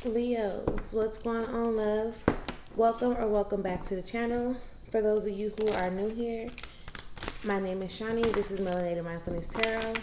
Leos, what's going on, love? Welcome or welcome back to the channel. For those of you who are new here, my name is Shani. This is Melanated Mindfulness Tarot.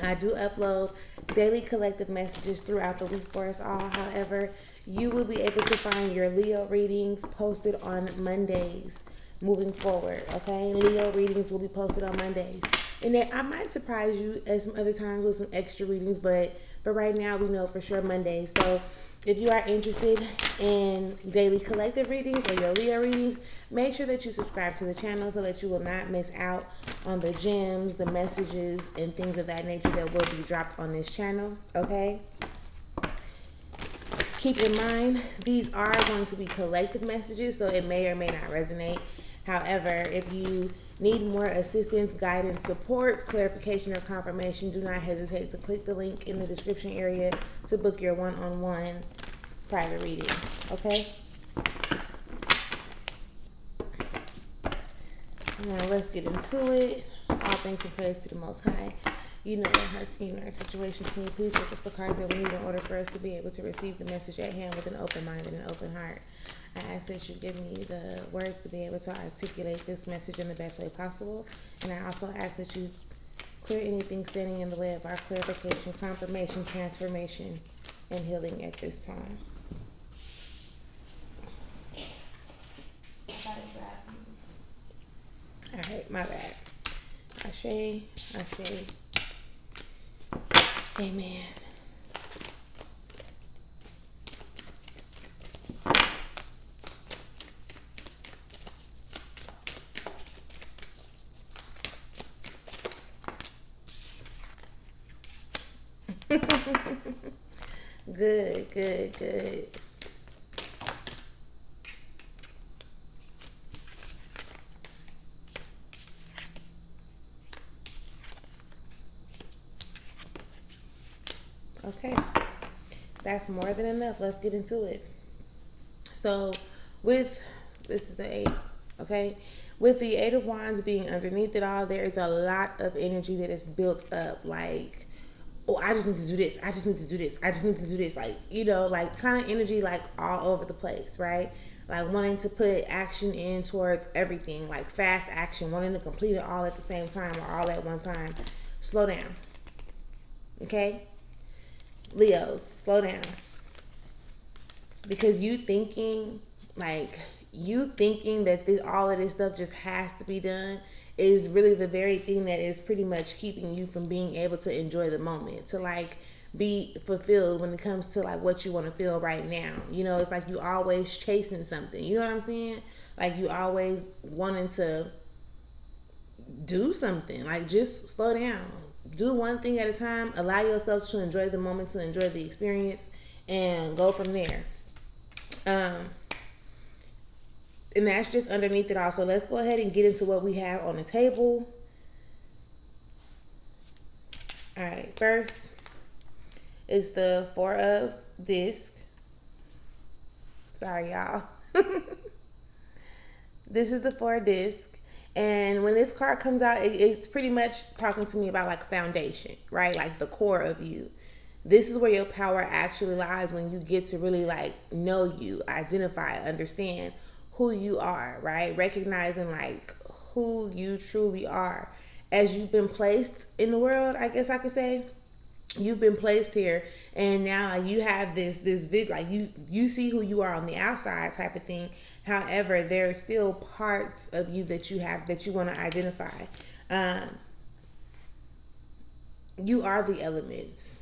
I do upload daily collective messages throughout the week for us all. However, you will be able to find your Leo readings posted on Mondays moving forward, okay? Leo readings will be posted on Mondays. And then I might surprise you at some other times with some extra readings, but for right now, we know for sure Mondays. So if you are interested in daily collective readings or your Leo readings, make sure that you subscribe to the channel so that you will not miss out on the gems, the messages, and things of that nature that will be dropped on this channel, okay? Keep in mind, these are going to be collective messages, so it may or may not resonate. However, if you need more assistance, guidance, support, clarification, or confirmation, do not hesitate to click the link in the description area to book your one-on-one private reading, okay? Now let's get into it. All thanks and praise to the Most High. You know what hurts you in our situations. Can you please give us the cards that we need in order for us to be able to receive the message at hand with an open mind and an open heart? I ask that you give me the words to be able to articulate this message in the best way possible. And I also ask that you clear anything standing in the way of our clarification, confirmation, transformation, and healing at this time. All right, my bad. Ashe, Ashe. Amen. Good, good, good. Okay, that's more than enough. Let's get into it. So this is the 8, okay? With the 8 of Wands being underneath it all, there is a lot of energy that is built up, like, oh, I just need to do this. I just need to do this. I just need to do this. Like, you know, like kind of energy like all over the place, right? Like wanting to put action in towards everything, like fast action, wanting to complete it all at the same time or all at one time. Slow down, okay? Leos, slow down. Because you thinking that all of this stuff just has to be done is really the very thing that is pretty much keeping you from being able to enjoy the moment, to like be fulfilled when it comes to like what you want to feel right now. You know, it's like you always chasing something. You know what I'm saying? Like you always wanting to do something. Like just slow down. Do one thing at a time. Allow yourself to enjoy the moment, to enjoy the experience, and go from there. And that's just underneath it all. So let's go ahead and get into what we have on the table. All right, first is the 4 of disc. Sorry, y'all. This is the 4 of disc. And when this card comes out, it's pretty much talking to me about like foundation, right? Like the core of you. This is where your power actually lies, when you get to really like know you, identify, understand who you are, right? Recognizing like who you truly are as you've been placed in the world, I guess I could say. You've been placed here, and now you have this vision, like you see who you are on the outside type of thing. However, there are still parts of you that you have that you want to identify. You are the elements.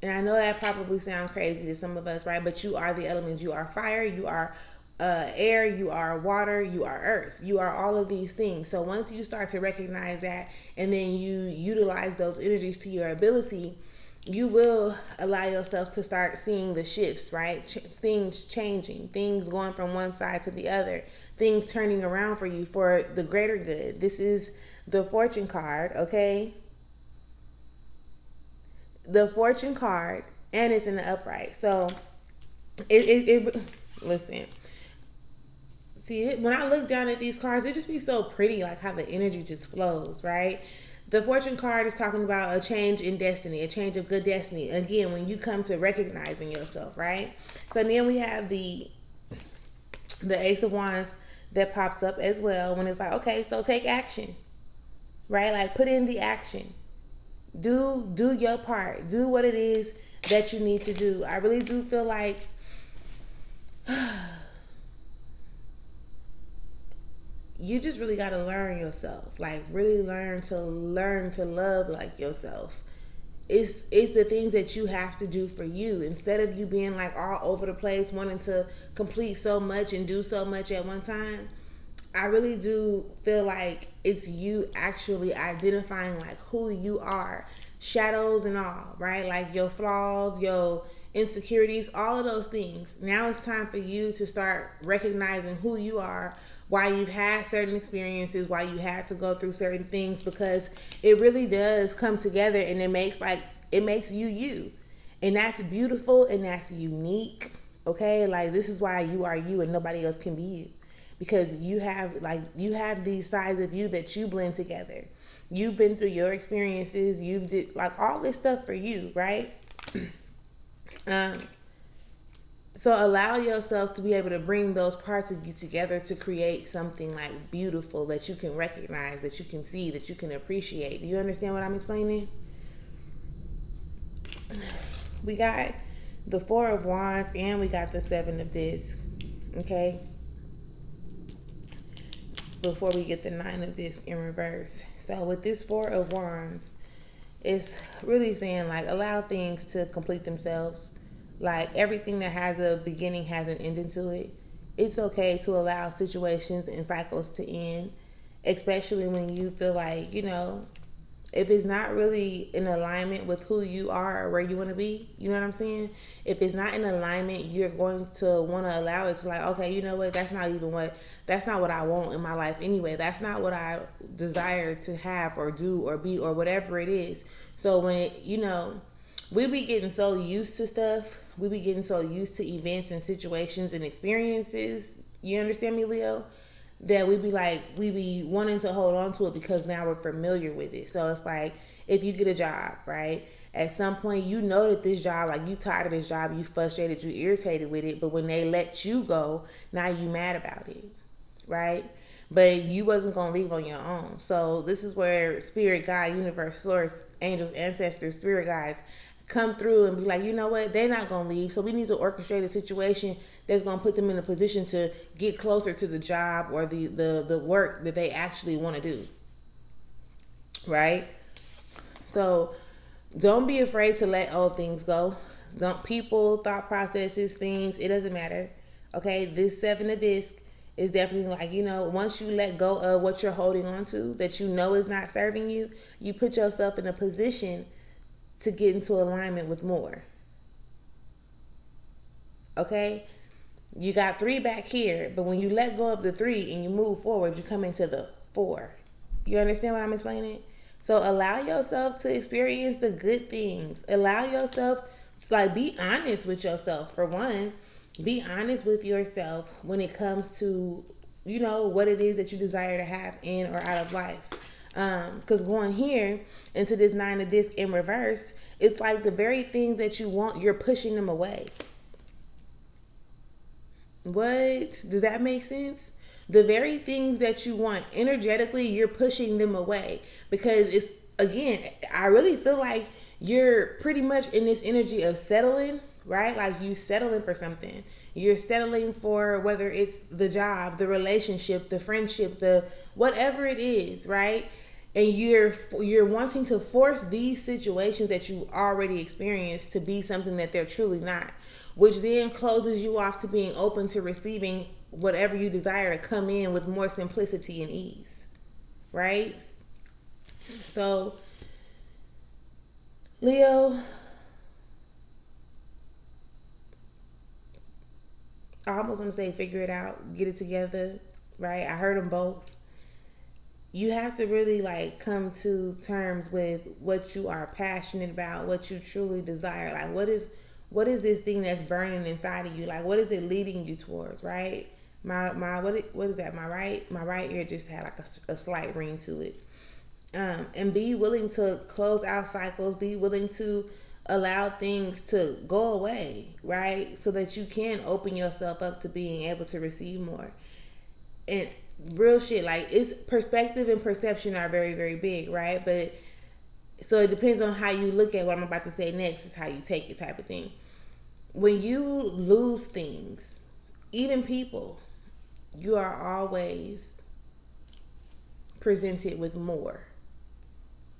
And I know that probably sounds crazy to some of us, right? But you are the elements. You are fire, you are air, you are water, you are earth. You are all of these things. So once you start to recognize that, and then you utilize those energies to your ability, you will allow yourself to start seeing the shifts, right? Things changing, things going from one side to the other, things turning around for you for the greater good. This is the fortune card, okay? The fortune card, and it's in the upright. So it listen. See, when I look down at these cards, it just be so pretty, like how the energy just flows, right? The fortune card is talking about a change in destiny, a change of good destiny. Again, when you come to recognizing yourself, right? So then we have the Ace of Wands that pops up as well when it's like, okay, so take action, right? Like put in the action. Do your part. Do what it is that you need to do. I really do feel like you just really got to learn yourself. Like really learn to love like yourself. It's the things that you have to do for you, instead of you being like all over the place wanting to complete so much and do so much at one time. I really do feel like it's you actually identifying like who you are, shadows and all, right? Like your flaws, your insecurities, all of those things. Now it's time for you to start recognizing who you are, why you've had certain experiences, why you had to go through certain things, because it really does come together and it makes you. And that's beautiful and that's unique. Okay? Like this is why you are you and nobody else can be you. Because you have these sides of you that you blend together. You've been through your experiences, you've did like all this stuff for you, right? So allow yourself to be able to bring those parts of you together to create something like beautiful that you can recognize, that you can see, that you can appreciate. Do you understand what I'm explaining? We got the Four of Wands and we got the Seven of Discs. Okay? Before we get the Nine of Discs in reverse. So with this Four of Wands, it's really saying like allow things to complete themselves. Like everything that has a beginning has an ending to it. It's okay to allow situations and cycles to end, especially when you feel like, if it's not really in alignment with who you are or where you want to be, you know what I'm saying? If it's not in alignment, you're going to want to allow it to like, okay, you know what? That's not what I want in my life anyway. That's not what I desire to have or do or be or whatever it is. So when, we be getting so used to stuff. We be getting so used to events and situations and experiences. You understand me, Leo? That we be wanting to hold on to it because now we're familiar with it. So it's like if you get a job, right? At some point you know that this job, like you tired of this job, you frustrated, you irritated with it, but when they let you go, now you mad about it, right? But you wasn't going to leave on your own. So this is where spirit, God, universe, source, angels, ancestors, spirit guides come through and be like, you know what, they're not going to leave. So we need to orchestrate a situation that's going to put them in a position to get closer to the job or the work that they actually want to do. Right? So don't be afraid to let old things go. People, thought processes, things, it doesn't matter. Okay? This Seven of Discs is definitely like, once you let go of what you're holding on to that you know is not serving you, you put yourself in a position to get into alignment with more. Okay? You got 3 back here, but when you let go of the 3 and you move forward, you come into the 4. You understand what I'm explaining? So allow yourself to experience the good things. Allow yourself to be honest with yourself. For one, be honest with yourself when it comes to, what it is that you desire to have in or out of life. Because going here into this Nine of Discs in reverse, it's like the very things that you want, you're pushing them away. What? Does that make sense? The very things that you want, energetically, you're pushing them away. Because it's, again, I really feel like you're pretty much in this energy of settling, right? Like you settling for something. You're settling for whether it's the job, the relationship, the friendship, the whatever it is, right? And you're wanting to force these situations that you already experienced to be something that they're truly not, which then closes you off to being open to receiving whatever you desire to come in with more simplicity and ease, right? So, Leo, I almost want to say figure it out, get it together, right? I heard them both. You have to really come to terms with what you are passionate about, what you truly desire. Like what is this thing that's burning inside of you? Like what is it leading you towards, right? What is that? My right ear just had a slight ring to it. And be willing to close out cycles, be willing to allow things to go away, right? So that you can open yourself up to being able to receive more. And real shit, like, it's perspective and perception are very, very big, right? But so it depends on how you look at what I'm about to say next, is how you take it, type of thing. When you lose things, even people, you are always presented with more,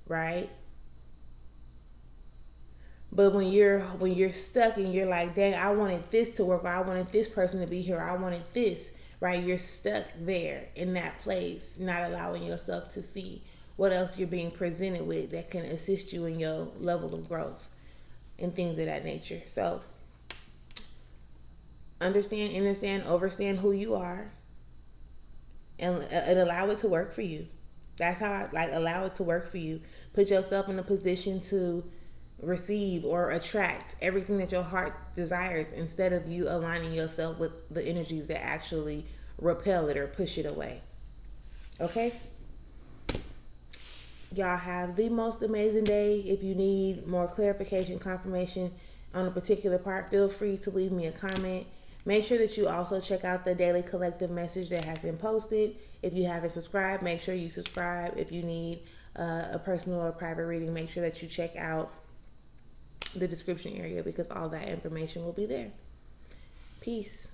right? But when you're stuck and you're like, dang, I wanted this to work, or I wanted this person to be here, or I wanted this, right? You're stuck there in that place, not allowing yourself to see what else you're being presented with that can assist you in your level of growth and things of that nature. So understand, overstand who you are, and allow it to work for you. That's how I like, allow it to work for you. Put yourself in a position to receive or attract everything that your heart desires, instead of you aligning yourself with the energies that actually repel it or push it away. Okay? Y'all have the most amazing day. If you need more clarification, confirmation on a particular part, feel free to leave me a comment. Make sure that you also check out the daily collective message that has been posted. If you haven't subscribed, make sure you subscribe. If you need a personal or private reading, make sure that you check out the description area, because all that information will be there. Peace.